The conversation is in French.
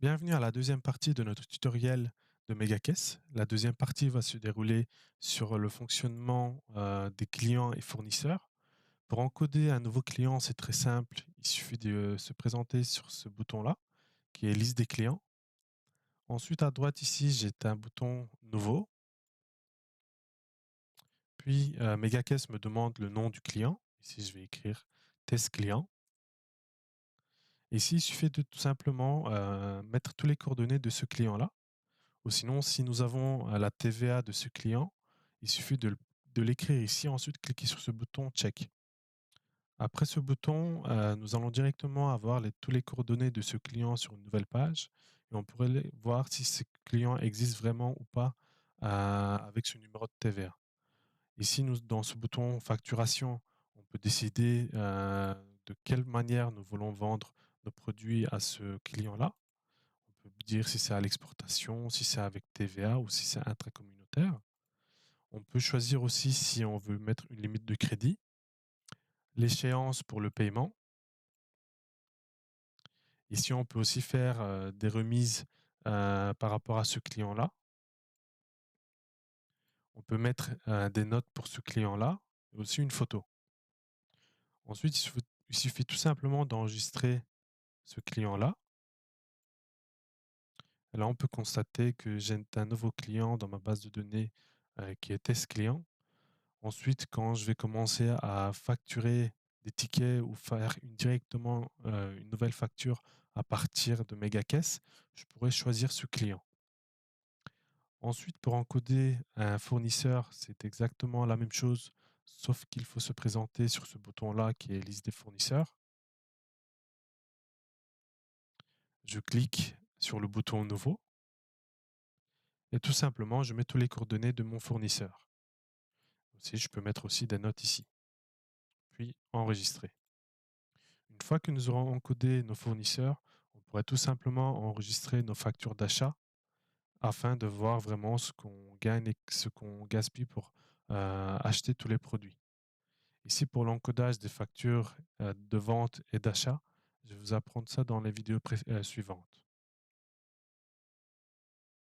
Bienvenue à la deuxième partie de notre tutoriel de MegaCaisse. La deuxième partie va se dérouler sur le fonctionnement des clients et fournisseurs. Pour encoder un nouveau client, c'est très simple. Il suffit de se présenter sur ce bouton-là, qui est liste des clients. Ensuite, à droite ici, j'ai un bouton nouveau. Puis, MegaCaisse me demande le nom du client. Ici, je vais écrire test client. Ici, il suffit de tout simplement mettre tous les coordonnées de ce client-là. Ou sinon, si nous avons, la TVA de ce client, il suffit de l'écrire ici, ensuite cliquer sur ce bouton check. Après ce bouton, nous allons directement avoir tous les coordonnées de ce client sur une nouvelle page et on pourrait voir si ce client existe vraiment ou pas, avec ce numéro de TVA. Ici, dans ce bouton facturation, on peut décider, de quelle manière nous voulons vendre nos produits à ce client-là. On peut dire si c'est à l'exportation, si c'est avec TVA ou si c'est intracommunautaire. On peut choisir aussi si on veut mettre une limite de crédit, l'échéance pour le paiement. Ici, on peut aussi faire des remises par rapport à ce client-là. On peut mettre des notes pour ce client-là et aussi une photo. Ensuite, il suffit tout simplement d'enregistrer ce client-là. Là, on peut constater que j'ai un nouveau client dans ma base de données qui est test client. Ensuite, quand je vais commencer à facturer des tickets ou faire directement une nouvelle facture à partir de MegaCaisse, je pourrais choisir ce client. Ensuite, pour encoder un fournisseur, c'est exactement la même chose, sauf qu'il faut se présenter sur ce bouton-là qui est liste des fournisseurs. Je clique sur le bouton nouveau et tout simplement, je mets tous les coordonnées de mon fournisseur. Aussi, je peux mettre aussi des notes ici, puis enregistrer. Une fois que nous aurons encodé nos fournisseurs, on pourrait tout simplement enregistrer nos factures d'achat afin de voir vraiment ce qu'on gagne et ce qu'on gaspille pour acheter tous les produits. Ici, pour l'encodage des factures de vente et d'achat, je vais vous apprendre ça dans les vidéos suivantes.